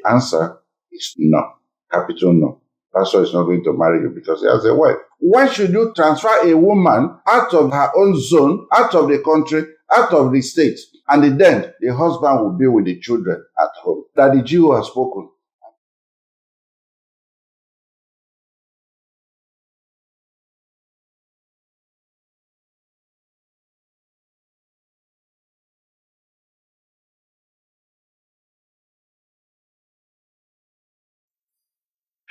answer is no. Capital no. Pastor is not going to marry you because he has a wife. Why should you transfer a woman out of her own zone, out of the country, out of the state, and then the husband will be with the children at home? That the Jew has spoken.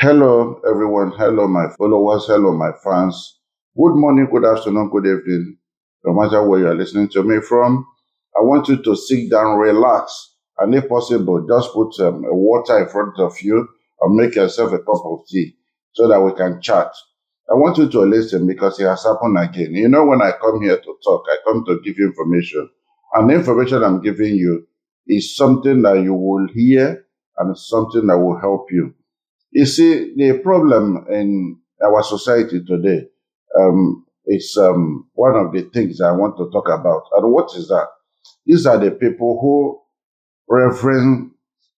Hello, everyone. Hello, my followers. Hello, my fans. Good morning, good afternoon, good evening. No matter where you are listening to me from, I want you to sit down, relax, and if possible, just put a water in front of you or make yourself a cup of tea so that we can chat. I want you to listen because it has happened again. You know, when I come here to talk, I come to give you information. And the information I'm giving you is something that you will hear and something that will help you. You see, the problem in our society today is one of the things I want to talk about. And what is that? These are the people who reverence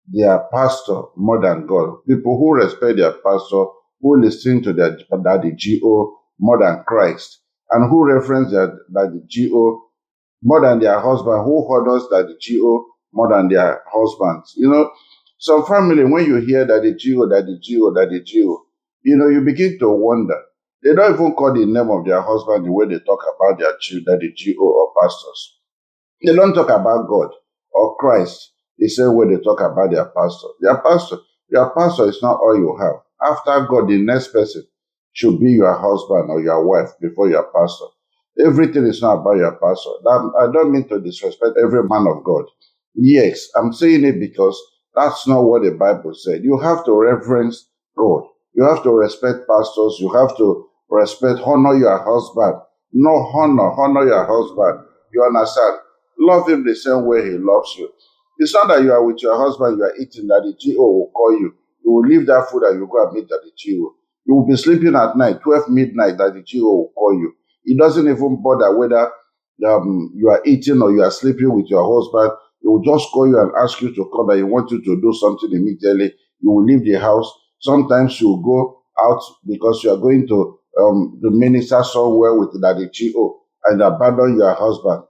their pastor more than God. People who respect their pastor, who listen to their daddy GO more than Christ, and who reverence their daddy GO more than their husband, who honors daddy GO more than their husbands. You know, some family, when you hear daddy GO, daddy GO, daddy GO, you know, you begin to wonder. They don't even call the name of their husband the way they talk about their daddy GO or pastors. They don't talk about God or Christ the same way they talk about their pastor. Your pastor is not all you have. After God, the next person should be your husband or your wife before your pastor. Everything is not about your pastor. I don't mean to disrespect every man of God. Yes, I'm saying it because that's not what the Bible said. You have to reverence God. You have to respect pastors. You have to honor your husband. No, honor your husband. You understand? Love him the same way he loves you. It's not that you are with your husband, you are eating, that the GO will call you. You will leave that food and you go and meet that the GO. You will be sleeping at night, 12 midnight, that the GO will call you. It doesn't even bother whether you are eating or you are sleeping with your husband. He will just call you and ask you to come and he wants you to do something immediately. You will leave the house. Sometimes you will go out because you are going to minister somewhere with the GO and abandon your husband.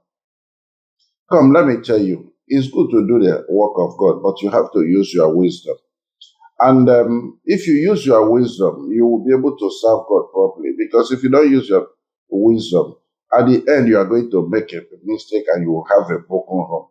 Come, let me tell you, it's good to do the work of God, but you have to use your wisdom. And if you use your wisdom, you will be able to serve God properly. Because if you don't use your wisdom, at the end, you are going to make a mistake and you will have a broken home.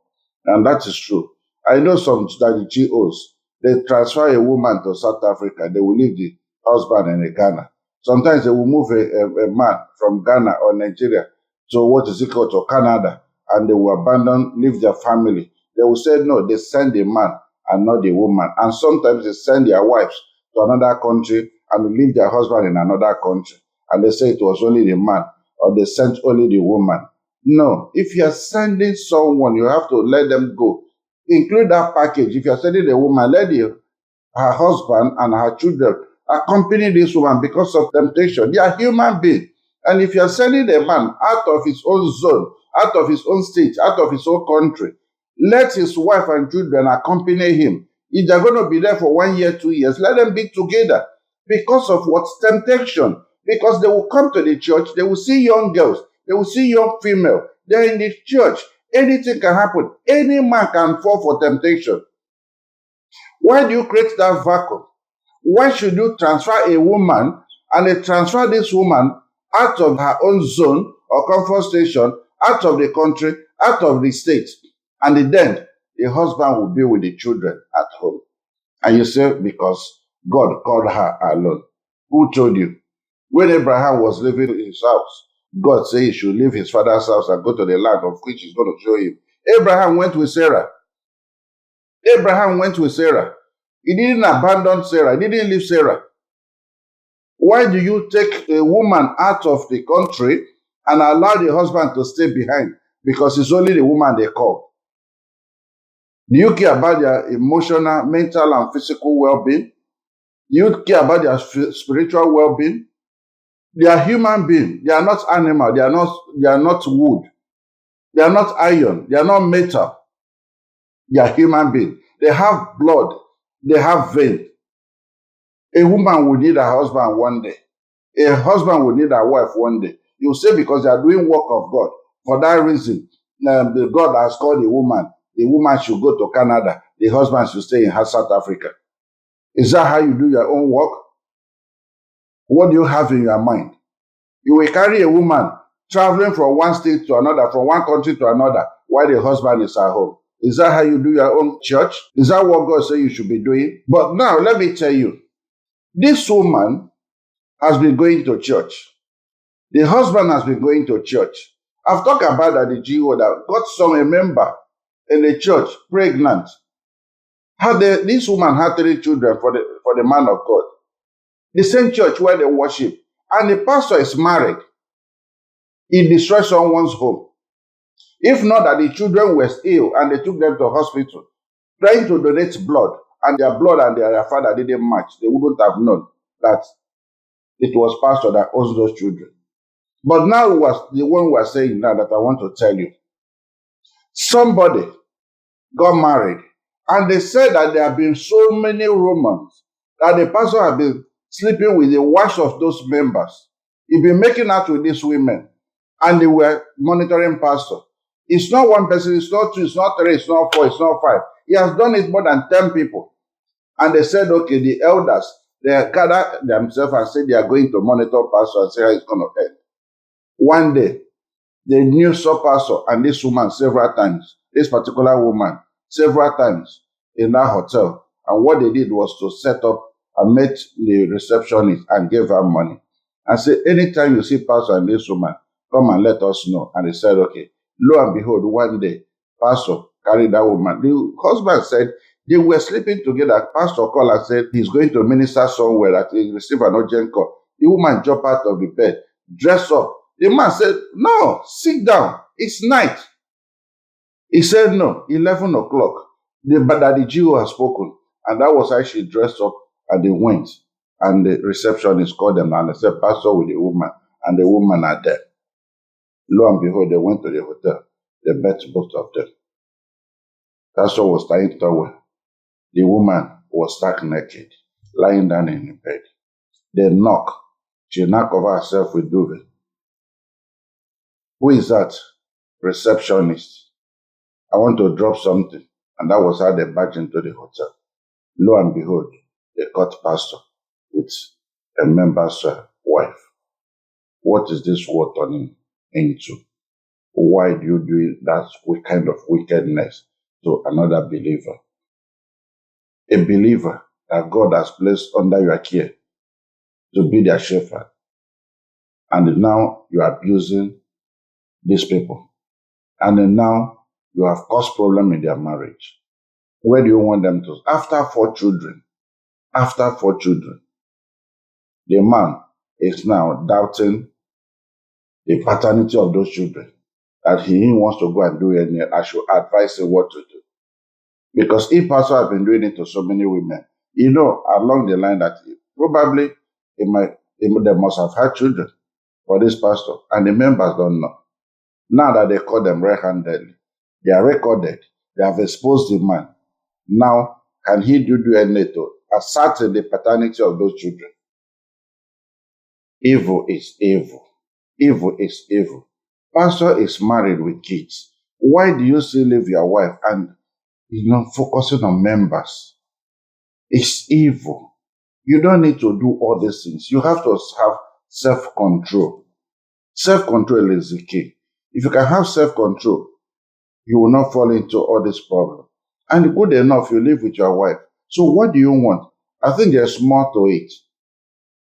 And that is true. I know some daddy GOs, they transfer a woman to South Africa, they will leave the husband in Ghana. Sometimes they will move a man from Ghana or Nigeria to Canada, and they will leave their family. They will say, no, they send the man and not the woman. And sometimes they send their wives to another country and leave their husband in another country. And they say it was only the man, or they sent only the woman. No, if you are sending someone, you have to let them go. Include that package. If you are sending a woman, let her husband and her children accompany this woman because of temptation. They are human beings. And if you are sending a man out of his own zone, out of his own state, out of his own country, let his wife and children accompany him. If they're going to be there for 1 year, 2 years, let them be together. Because of what? Temptation. Because they will come to the church, they will see young girls, they will see young female. They're in the church. Anything can happen. Any man can fall for temptation. Why do you create that vacuum? Why should you transfer a woman and transfer this woman out of her own zone or comfort station, out of the country, out of the state, and then the husband will be with the children at home? And you say, because God called her alone. Who told you? When Abraham was leaving his house, God said he should leave his father's house and go to the land of which he's going to show him. Abraham went with Sarah. Abraham went with Sarah. He didn't abandon Sarah. He didn't leave Sarah. Why do you take a woman out of the country and allow the husband to stay behind? Because it's only the woman they call. Do you care about their emotional, mental, and physical well-being? Do you care about their spiritual well-being? They are human beings. They are not animal. They are not wood. They are not iron. They are not metal. They are human beings. They have blood. They have vein. A woman will need a husband one day. A husband will need a wife one day. You say because they are doing work of God. For that reason, God has called the woman should go to Canada, the husband should stay in South Africa. Is that how you do your own work? What do you have in your mind? You will carry a woman traveling from one state to another, from one country to another, while the husband is at home. Is that how you do your own church? Is that what God said you should be doing? But now, let me tell you, this woman has been going to church. The husband has been going to church. I've talked about that the GO that got a member in the church pregnant. This woman had 3 children for the man of God. The same church where they worship. And the pastor is married. He destroyed someone's home. If not that the children were ill and they took them to hospital, trying to donate blood, and their blood and their father didn't match, they wouldn't have known that it was pastor that owns those children. But now was the one we are saying now that I want to tell you. Somebody got married, and they said that there have been so many rumors that the pastor had been sleeping with the wives of those members. He'd been making out with these women, and they were monitoring pastor. It's not one person, it's not 2, it's not 3, it's not 4, it's not 5. He has done it more than 10 people. And they said, okay, the elders, they gathered themselves and said they are going to monitor pastor and say how it's going to end. One day, they knew saw pastor and this woman several times, this particular woman, several times in that hotel. And what they did was to set up and met the receptionist and gave her money. And said, anytime you see pastor and this woman, come and let us know. And they said, okay. Lo and behold, one day, pastor carried that woman. The husband said they were sleeping together. Pastor called and said he's going to minister somewhere that he received an urgent call. The woman jumped out of the bed, dressed up. The man said, no, sit down. It's night. He said, no, 11 o'clock. But that the GO has spoken. And that was how she dressed up and they went. And the receptionist called them and they said, pastor with the woman. And the woman are there. Lo and behold, they went to the hotel. They met both of them. Pastor was tying towel. The woman was stark naked, lying down in the bed. They knock. She now covered herself with duvet. Who is that? Receptionist. I want to drop something. And that was how they barged into the hotel. Lo and behold, they caught pastor with a member's wife. What is this war turning into? Why do you do that kind of wickedness to another believer? A believer that God has placed under your care to be their shepherd. And now you are abusing these people. And then now you have caused problem in their marriage. Where do you want them to? After 4 children, the man is now doubting the paternity of those children. That he wants to go and do it, I should advise him what to do. Because if pastor has been doing it to so many women, along the line that probably they must have had children for this pastor, and the members don't know. Now that they call them red-handedly, they are recorded, they have exposed the man. Now, can he do DNA to ascertain the paternity of those children? Evil is evil. Evil is evil. Pastor is married with kids. Why do you still leave your wife and focusing on members? It's evil. You don't need to do all these things. You have to have self-control. Self-control is the key. If you can have self-control, you will not fall into all this problem. And good enough, you live with your wife. So what do you want? I think there's more to it.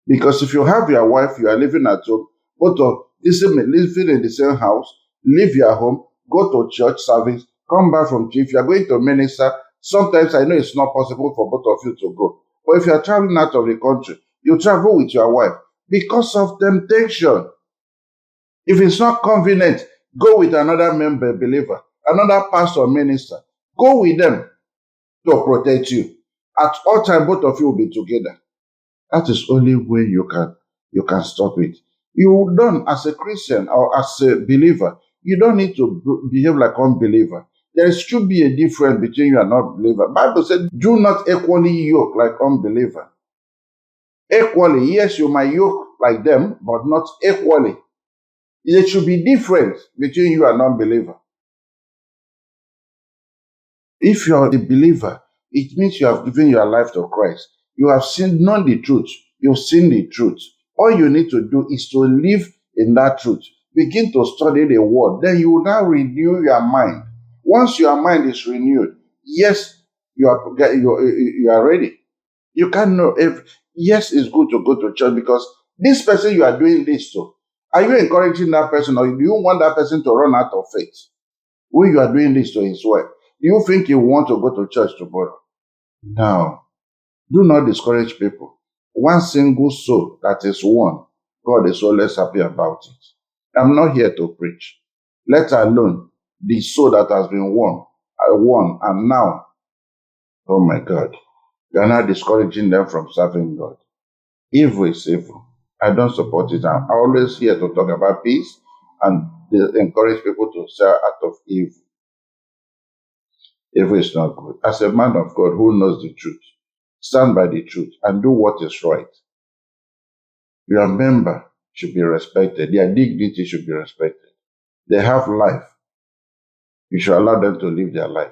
Because if you have your wife, you are living at home, both of living in the same house, leave your home, go to church service, come back from church. If you are going to minister, sometimes I know it's not possible for both of you to go. But if you are traveling out of the country, you travel with your wife because of temptation. If it's not convenient, go with another member, believer, another pastor or minister. Go with them to protect you. At all times, both of you will be together. That is only way you can stop it. You don't, as a Christian or as a believer, you don't need to behave like unbeliever. There should be a difference between you and non-believer. Bible said, do not equally yoke like unbeliever. Equally, yes, you might yoke like them, but not equally. There should be difference between you and non-believer. If you're a believer, it means you have given your life to Christ. You have known the truth. You've seen the truth. All you need to do is to live in that truth. Begin to study the word. Then you will now renew your mind. Once your mind is renewed, yes, you are ready. You can know if, yes, it's good to go to church because this person you are doing this to, are you encouraging that person or do you want that person to run out of faith? When you are doing this to his wife, do you think you want to go to church tomorrow? No. Do not discourage people. One single soul that is won, God is always happy about it. I'm not here to preach. Let alone the soul that has been won. I won, and now, oh my God, you are not discouraging them from serving God. Evil is evil. I don't support it. I'm always here to talk about peace and encourage people to sell out of evil. Evil is not good. As a man of God who knows the truth, stand by the truth and do what is right. Your member should be respected. Their dignity should be respected. They have life. You should allow them to live their life.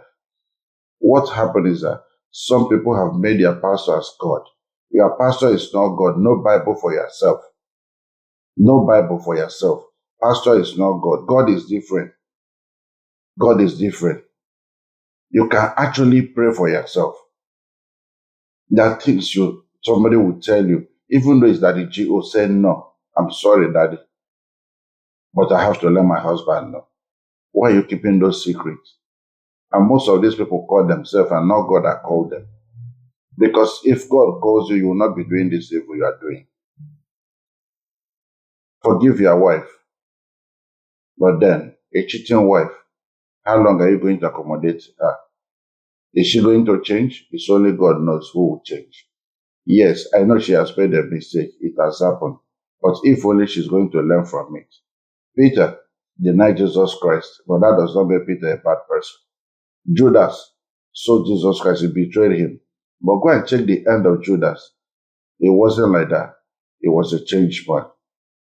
What happened is that some people have made their pastor as God. Your pastor is not God. No Bible for yourself. No Bible for yourself. Pastor is not God. God is different. God is different. You can actually pray for yourself. There are things somebody will tell you, even though it's Daddy G.O. say no. I'm sorry, Daddy, but I have to let my husband know. Why are you keeping those secrets? And most of these people call themselves and not God that called them. Because if God calls you, you will not be doing this evil you are doing. Forgive your wife. But then, a cheating wife, how long are you going to accommodate her? Is she going to change? It's only God knows who will change. Yes, I know she has made a mistake. It has happened. But if only she's going to learn from it. Peter denied Jesus Christ, but that does not make Peter a bad person. Judas sold Jesus Christ, he betrayed him. But go and check the end of Judas. It wasn't like that. It was a changed man.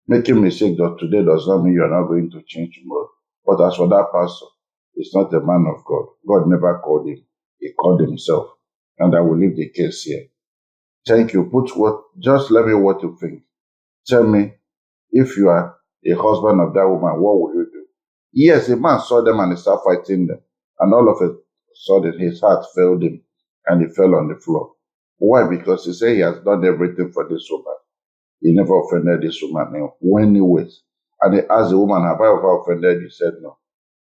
Making mistake today does not mean you are not going to change tomorrow. But as for that pastor, he's not a man of God. God never called him. He called himself. And I will leave the case here. Thank you. Just let me know what you think. Tell me, if you are a husband of that woman, what will you do? Yes, a man saw them and he started fighting them. And all of a sudden, his heart failed him and he fell on the floor. Why? Because he said he has done everything for this woman. He never offended this woman in any ways. And he asked the woman, have I ever offended you? He said no.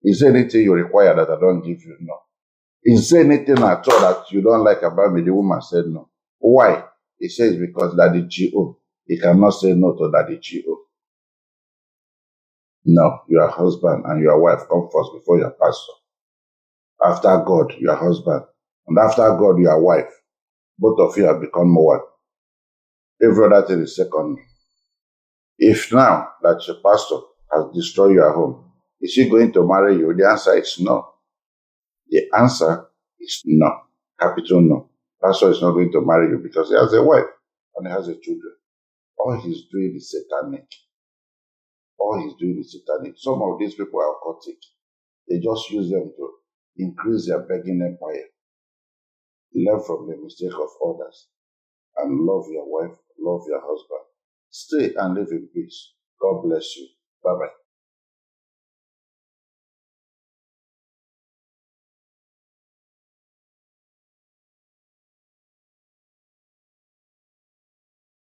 Is there anything you require that I don't give you? No. Is there anything at all that you don't like about me? The woman said no. Why? He says because Daddy G.O. He cannot say no to Daddy G.O. No, your husband and your wife come first before your pastor. After God, your husband. And after God, your wife. Both of you have become one. Every other thing is secondary. If now that your pastor has destroyed your home, is he going to marry you? The answer is no. The answer is no. Capital no. Pastor is not going to marry you because he has a wife and he has a children. All he's doing is satanic. All he's doing is satanic. Some of these people are occultic. They just use them to increase their begging empire. Learn from the mistake of others. And love your wife, love your husband. Stay and live in peace. God bless you. Bye-bye.